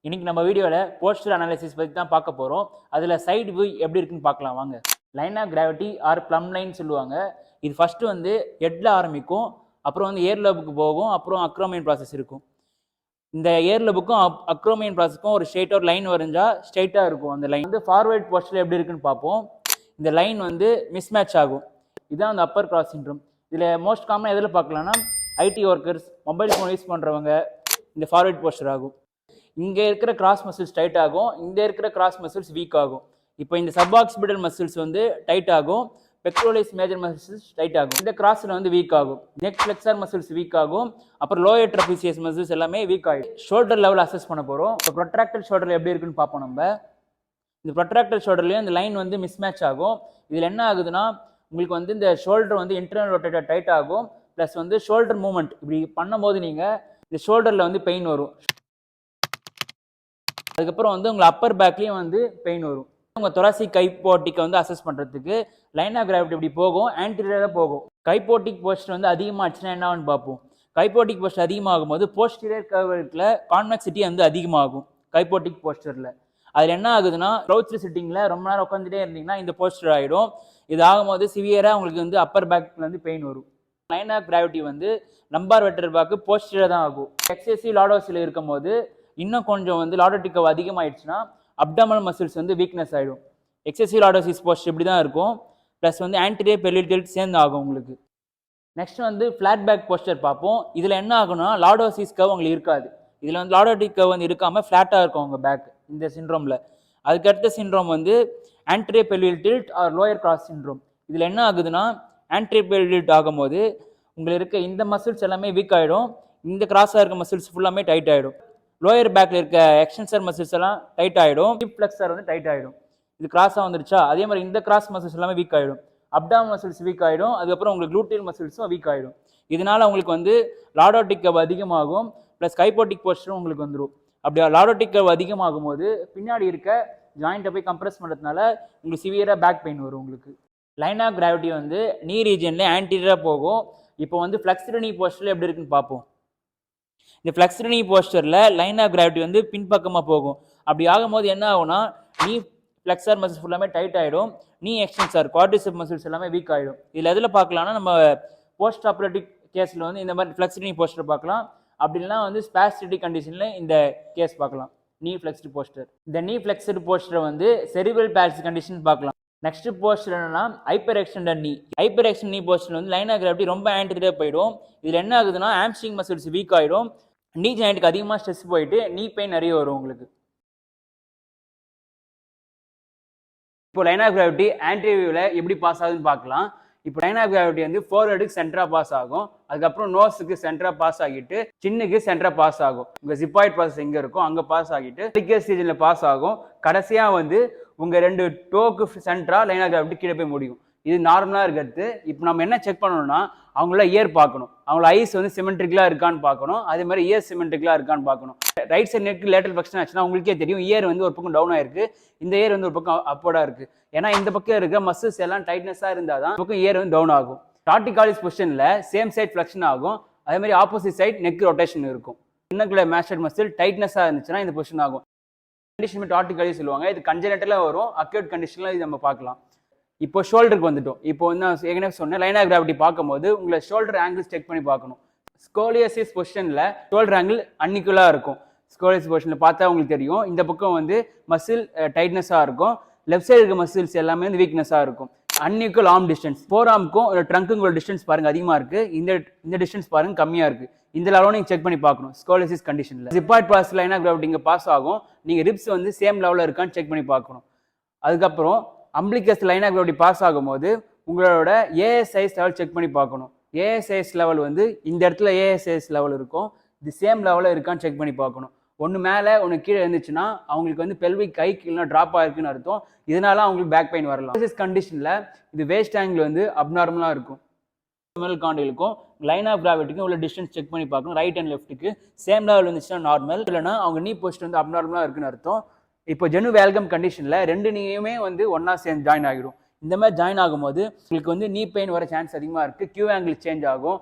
இன்னைக்கு நம்ம வீடியோவில் போஸ்டர் அனாலிசிஸ் பற்றி தான் பார்க்க போகிறோம். அதில் சைடு வியூ எப்படி இருக்குன்னு பார்க்கலாம் வாங்க. Line of gravity or plumb line சொல்லுவாங்க. இது ஃபஸ்ட்டு வந்து ஹெட்டில் ஆரம்பிக்கும், அப்புறம் வந்து ஏர் லோபுக்கு போகும், அப்புறம் அக்ரோமைன் ப்ராசஸ் இருக்கும். இந்த ஏர் லோபுக்கும் அக்ரோமைன் ப்ராசஸ்க்கும் ஒரு ஸ்ட்ரெயிட்டாக ஒரு லைன் வரைஞ்சா ஸ்ட்ரெயிட்டாக இருக்கும். அந்த லைன் வந்து ஃபார்வேர்ட் போஸ்டர் எப்படி இருக்குன்னு பார்ப்போம். இந்த லைன் வந்து மிஸ்மேட்ச் ஆகும். இதுதான் அந்த அப்பர் கிராஸ் சிண்ட்ரோம். இதில் மோஸ்ட் காமனாக எதில் பார்க்கலாம்னா IT workers, mobile phone use பண்ணுறவங்க இந்த ஃபார்வேர்ட் போஸ்டர் ஆகும். இங்கே இருக்கிற கிராஸ் மசில்ஸ் டைட் ஆகும், இங்கே இருக்கிற கிராஸ் மசில்ஸ் வீக் ஆகும். இப்போ இந்த சப்ஆக்சிபிடல் மசில்ஸ் வந்து டைட் ஆகும், பெக்டோரலிஸ் மேஜர் மசில்ஸ் டைட் ஆகும். இந்த கிராஸில் வந்து வீக் ஆகும். நெக் ஃப்ளெக்ஸர் மசில்ஸ் வீக் ஆகும், அப்புறம் லோயர் ட்ரபீசியஸ் மசில்ஸ் எல்லாமே வீக் ஆகிடும். ஷோல்டர் லெவல் அசஸ் பண்ண போகிறோம். இப்போ ப்ரொட்ராக்டட் ஷோல்டர் எப்படி இருக்குன்னு பார்ப்போம். நம்ம இந்த ப்ரொட்ராக்டட் ஷோல்டர்லேயும் இந்த லைன் வந்து மிஸ்மேட்ச் ஆகும். இதில் என்ன ஆகுதுன்னா உங்களுக்கு வந்து இந்த ஷோல்டர் வந்து இன்டர்னல் ரொட்டேட்டர் டைட் ஆகும், ப்ளஸ் வந்து ஷோல்டர் மூவ்மெண்ட் இப்படி பண்ணும்போது நீங்கள் இந்த ஷோல்டரில் வந்து பெயின் வரும். அதுக்கப்புறம் வந்து உங்கள் அப்பர் பேக்லேயும் வந்து பெயின் வரும். உங்கள் தொராசிக் கைப்போட்டிக்கை வந்து அசஸ் பண்ணுறதுக்கு லைன் ஆஃப் கிராவிட்டி இப்படி போகும், ஆன்டீரியராக போகும். கைப்போட்டிக் போஸ்டர் வந்து அதிகமாகச்சுன்னா என்னன்னு பார்ப்போம். கைப்போட்டிக் போஸ்டர் அதிகமாகும் போது போஸ்டீரியர் கர்வ்ல கான்வெக்சிட்டி வந்து அதிகமாகும். கைப்போட்டிக் போஸ்டரில் அதில் என்ன ஆகுதுன்னா க்ரௌச் சிட்டிங்கில் ரொம்ப நேரம் உட்காந்துட்டே இருந்தீங்கன்னா இந்த போஸ்டர் ஆகிடும். இது ஆகும்போது சிவியராக உங்களுக்கு வந்து அப்பர் பேக்ல வந்து பெயின் வரும். லைன் ஆஃப் கிராவிட்டி வந்து லம்பார் வெட்டர் பேக்கு போஸ்டீரியர் தான் ஆகும். எக்ஸசிவ் லார்டோஸில் இருக்கும் போது இன்னும் கொஞ்சம் வந்து லார்டோட்டிக் கர்வ் அதிகமாகிடுச்சுன்னா அப்டாமல் மசில்ஸ் வந்து வீக்னஸ் ஆகிடும். எக்ஸசிவ் லார்டோசிஸ் போஸ்டர் இப்படி தான் இருக்கும், ப்ளஸ் வந்து ஆன்டீரியர் பெரிலியல் டில்ட் சேர்ந்து ஆகும் உங்களுக்கு. நெக்ஸ்ட் வந்து ஃப்ளாட் பேக் போஸ்டர் பார்ப்போம். இதில் என்ன ஆகும்னா லார்டோசிஸ் கர்வ் உங்களுக்கு இருக்காது. இதில் வந்து லார்டோட்டிக் கர்வ் வந்து இருக்காமல் ஃப்ளாட்டாக இருக்கும் உங்கள் பேக் இந்த சிண்ட்ரோமில். அதுக்கடுத்த சிண்ட்ரோம் வந்து anterior pelvic tilt or lower cross syndrome. இதில் என்ன ஆகுதுன்னா ஆன்டீரியர் பெரிலியல் டில்ட் ஆகும்போது உங்களுக்கு இருக்க இந்த மசில்ஸ் எல்லாமே வீக் ஆகிடும், இந்த கிராஸாக இருக்க மசில்ஸ் ஃபுல்லாமே டைட் ஆகிடும். லோயர் பேக்கில் இருக்க எக்ஸ்டென்சர் மசில்ஸ் எல்லாம் டைட் ஆகிடும், ஹிப் ஃப்ளெக்ஸர் வந்து டைட் ஆகிடும். இது கிராஸாக வந்துருச்சா, அதே மாதிரி இந்த கிராஸ் மசில்ஸ் எல்லாமே வீக் ஆகிடும். அப்டாமல் மசில்ஸ் வீக் ஆகிடும், அதுக்கப்புறம் உங்களுக்கு க்ளூட்டியல் மசில்ஸும் வீக் ஆகிடும். இதனால உங்களுக்கு வந்து லார்டோட்டிக் கர்வ் அதிகமாகும், ப்ளஸ் கைப்போட்டிக் போஸ்டரும் உங்களுக்கு வந்துடும். அப்படி லார்டோட்டிக் கர்வ் அதிகமாகும் போது பின்னாடி இருக்க ஜாயிண்ட்டை போய் கம்ப்ரெஸ் பண்ணுறதுனால உங்களுக்கு சிவியராக பேக் பெயின் வரும் உங்களுக்கு. லைன் ஆஃப் கிராவிட்டி வந்து நீ ரீஜனில் ஆன்டீரியராக போகும். இப்போ வந்து ஃப்ளெக்ஸ்டு நீ போஸ்டரில் எப்படி இருக்குன்னு பார்ப்போம். இந்த ஃப்ளெக்ஸ்டு நீ போஸ்டரில் லைன் ஆஃப் கிராவிட்டி வந்து பின்பக்கமாக போகும். அப்படி ஆகும்போது என்ன ஆகும்னா நீ ஃப்ளெக்ஸர் மசில்ஸ் ஃபுல்லாமே டைட் ஆகிடும், நீ எக்ஸ்டென்சர் குவாட்ரிசெப் மசில்ஸ் எல்லாமே வீக் ஆகிடும். இதில் எதில் பார்க்கலாம்னா நம்ம போஸ்ட் ஆப்ரேட்டிவ் கேஸில் வந்து இந்த மாதிரி ஃப்ளெக்ஸ்டு நீ போஸ்டர் பார்க்கலாம். அப்படி இல்லைனா வந்து ஸ்பாஸ்டிக் கண்டிஷனில் இந்த கேஸ் பார்க்கலாம், நீ ஃப்ளெக்ஸ்டு போஸ்டர். இந்த நீ ஃப்ளெக்ஸ்டு போஸ்டரை வந்து செரிபிரல் பால்சி கண்டிஷன் பார்க்கலாம். நெக்ஸ்ட் போஸ்டர் என்னன்னா ஹைப்பர் எக்ஸ்டெண்டட் நீ. ஹைப்பர் எக்ஸ்டெண்ட் நீ போஸ்டர் வந்து லைன் ஆஃப் கிராவிட்டி ரொம்ப ஆன்டீரியராக போயிடும். இதில் என்ன ஆகுதுன்னா ஹாம்ஸ்ட்ரிங் மசில்ஸ் வீக் ஆகிடும், நீ ஜாயிண்ட்டுக்கு அதிகமாக ஸ்ட்ரெஸ் போயிட்டு நீ பெயின் நிறைய வரும் உங்களுக்கு. இப்போ லைன் ஆஃப் கிராவிட்டி ஆன்டீரியர் வியூவில் எப்படி பாஸ் ஆகுதுன்னு பார்க்கலாம். இப்போ லைன் ஆஃப் கிராவிட்டி வந்து ஃபோர்ஹெட்டுக்கு சென்டராக பாஸ் ஆகும், அதுக்கப்புறம் நோஸுக்கு சென்டராக பாஸ் ஆகிட்டு சின்னுக்கு சென்டராக பாஸ் ஆகும். உங்கள் ஜிப்பாய்ட் ப்ராசஸ் எங்கே இருக்கும் அங்கே பாஸ் ஆகிட்டு டிக்கர் ஸ்டேஜில் பாஸ் ஆகும். கடைசியாக வந்து உங்கள் 2 டோக்கு சென்டராக லைன் ஆஃப் கிராவிட்டி கீழே போய் முடியும். இது நார்மலாக இருக்கிறது. இப்போ நம்ம என்ன செக் பண்ணணும்னா அவங்கள இயர் பார்க்கணும், அவங்கள ஐஸ் வந்து சிமெட்ரிக்கலாக இருக்கான்னு பார்க்கணும், அதே மாதிரி இயர் சிமெட்ரிக்கலாக இருக்கான்னு பார்க்கணும். Right side neck lateral flexion ஆச்சுன்னா உங்களுக்கே தெரியும் இயர் வந்து ஒரு பக்கம் டவுன் ஆயிருக்கு, இந்த இயர் வந்து ஒரு பக்கம் அப்போர்டாக இருக்குது. ஏன்னா இந்த பக்கம் இருக்க மசில்ஸ் எல்லாம் டைட்னஸாக இருந்தால் தான் பக்கம் இயர் வந்து டவுன் ஆகும். டார்டிகாலிஸ் பொசிஷனில் சேம் சைட் ஃப்ளெக்ஷன் ஆகும், அதே மாதிரி ஆப்போசிட் சைட் நெக் ரொட்டேஷன் இருக்கும். இன்னக்குள்ள மேஸ்டர்ட் மசில் டைட்னஸாக இருந்துச்சுன்னா இந்த பொசிஷன் ஆகும். கண்டிஷன் டார்டிகாலிஸ் சொல்லுவாங்க. இது கன்ஜெனிட்டலாக வரும், அக்யூட் கண்டிஷனில் இது நம்ம பார்க்கலாம். இப்போ ஷோல்டருக்கு வந்துட்டோம். இப்போ வந்து நான் ஏற்கனவே சொன்னேன் லைன் ஆஃப் கிராவிட்டி பார்க்கும்போது உங்களை ஷோல்டர் ஆங்கிள்ஸ் செக் பண்ணி பார்க்கணும். ஸ்கோலியோசிஸ் பொசிஷனில் ஷோல்டர் ஆங்கிள் அன்னிக்குலாக இருக்கும். ஸ்கோலியோசிஸ் பொசிஷனில் பார்த்தா உங்களுக்கு தெரியும் இந்த பக்கம் வந்து மசில் டைட்னஸாக இருக்கும், லெஃப்ட் சைடு இருக்க மசில்ஸ் எல்லாமே வந்து வீக்னஸாக இருக்கும். அன்இக்குவல் ஆர்ம் டிஸ்டன்ஸ், ஃபோர் ஆர்முக்கும் ட்ரங்க்குங்களோட டிஸ்டன்ஸ் பாருங்க அதிகமாக இருக்குது, இந்த டிஸ்டன்ஸ் பாருங்க கம்மியாக இருக்குது. இந்த லெவலும் நீங்கள் செக் பண்ணி பார்க்கணும் ஸ்கோலியோசிஸ் கண்டிஷனில். ஜிப்பாய்ட் ப்ராசஸ் லைன் ஆஃப் கிராவிட்டி இங்கே பாஸ் ஆகும், நீங்கள் ரிப்ஸ் வந்து சேம் லெவலில் இருக்கான்னு செக் பண்ணி பார்க்கணும். அதுக்கப்புறம் umbilicus line of gravity pass ஆகும்போது உங்களோட ஏஎஸ்ஐஎஸ் லெவல் செக் பண்ணி பார்க்கணும். ஏஎஸ்ஐஎஸ் லெவல் வந்து இந்த இடத்துல ஏஎஸ்ஐஎஸ் லெவல் இருக்கும், இது சேம் லெவலில் இருக்கான்னு செக் பண்ணி பார்க்கணும். ஒன்று மேலே ஒன்று கீழே இருந்துச்சுன்னா அவங்களுக்கு வந்து பெல்விக் கை கீழே ட்ராப் ஆகிருக்குன்னு அர்த்தம், இதனால அவங்களுக்கு பேக் பெயின் வரலாம். கண்டிஷனில் இது வேஸ்ட் ஆங்கிள் வந்து அப்நார்மலாக இருக்கும். காண்டிலுக்கும் லைன் ஆஃப் கிராவிட்டிக்கும் உள்ள டிஸ்டன்ஸ் செக் பண்ணி பார்க்கணும். ரைட் அண்ட் லெஃப்ட்டுக்கு சேம் லெவல் இருந்துச்சுன்னா நார்மல், இல்லைனா அவங்க நீ போஸ்ட் வந்து அப்நார்மலாக இருக்குன்னு அர்த்தம். இப்போ ஜெனு வேல்கம் கண்டிஷனில் 2 நீயுமே வந்து ஒன்றா சேர்ந்து ஜாயின் ஆகிடும். இந்த மாதிரி ஜாயின் ஆகும்போது உங்களுக்கு வந்து நீ பெயின் வர சான்ஸ் அதிகமாக இருக்குது, கியூ ஆங்கிள் சேஞ்ச் ஆகும்,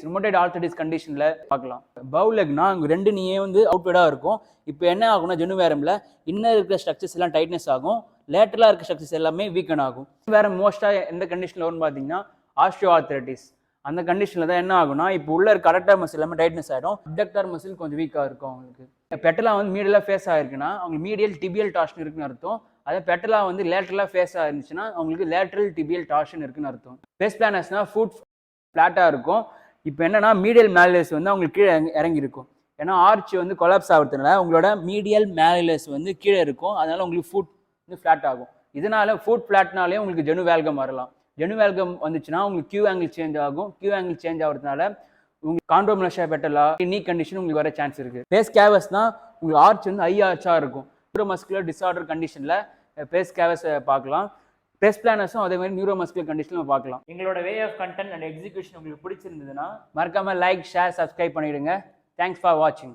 ருமட்டட் ஆர்த்தரைட்டிஸ் கண்டிஷன்ல பார்க்கலாம். பவுல் லெக்னா அங்கே 2 நீயே வந்து அவுட்வேர்டாக இருக்கும். இப்போ என்ன ஆகும்னா ஜெனுவேரம்ல இன்னர் இருக்கிற ஸ்ட்ரக்சர்ஸ் எல்லாம் டைட்னஸ் ஆகும், லேட்டரலாக இருக்க ஸ்ட்ரக்சர்ஸ் எல்லாமே வீக்கன் ஆகும். வேற மோஸ்ட்டாக எந்த கண்டிஷனில் வரும்னு பார்த்தீங்கன்னா ஆஸ்டியோ ஆர்த்தரைட்டிஸ். அந்த கண்டிஷனில் தான் என்ன ஆகும்னா இப்போ உள்ள இருக்க அடக்டார் மசில் எல்லாமே டைட்னஸ் ஆகிடும், அப்டக்டார் மசில் கொஞ்சம் வீக்காக இருக்கும் அவங்களுக்கு. பெட்டலா வந்து மீடியலாக ஃபேஸ் ஆகிருக்குன்னா அவங்களுக்கு மீடியல் டிபியல் டார்ஷன் இருக்குன்னு அர்த்தம். அதே பெட்டலா வந்து லேட்டரலாக ஃபேஸ் ஆயிருந்துச்சுன்னா அவங்களுக்கு லேட்டரல் டிபியல் டார்ஷன் இருக்குன்னு அர்த்தம். ஃபேஸ் பிளானர்ஸ்னா ஃபுட் ஃப்ளாட்டாக இருக்கும். இப்போ என்னன்னா மீடியல் மேலியஸ் வந்து அவங்களுக்கு கீழே இறங்கி இருக்கும். ஏன்னா ஆர்ச் வந்து கொலாப்ஸ் ஆகிறதுனால உங்களோட மீடியல் மேலியஸ் வந்து கீழே இருக்கும், அதனால உங்களுக்கு ஃபுட் வந்து ஃப்ளாட் ஆகும். இதனால ஃபுட் ஃப்ளாட்னாலே உங்களுக்கு ஜெனுவேல்கம் வரலாம். ஜெனுவேல்கம் வந்துச்சுன்னா உங்களுக்கு கியூ ஆங்கிள் சேஞ்ச் ஆகும். கியூ ஆங்கிள் சேஞ்ச் ஆகிறதுனால உங்களுக்கு காண்ட்ரோமலேஷியா பெட்டலா நீ கண்டிஷன் உங்களுக்கு வர சான்ஸ் இருக்கு. பேஸ் கேவஸ்னா உங்களுக்கு ஆர்ச் வந்து ஐ ஆர்ச்சாக இருக்கும். நியூரோமஸ்குலர் டிஸார்டர் கண்டிஷனில் பேஸ் கேவஸ் பார்க்கலாம். பேஸ் பிளானர்ஸும் அதே மாதிரி நியூரோமஸ்குலர் கண்டிஷனில் பார்க்கலாம். எங்களோட way of content and execution உங்களுக்கு பிடிச்சிருந்ததுன்னா மறக்காம லைக், ஷேர், சப்ஸ்கிரைப் பண்ணிடுங்க. தேங்க்ஸ் ஃபார் வாட்சிங்.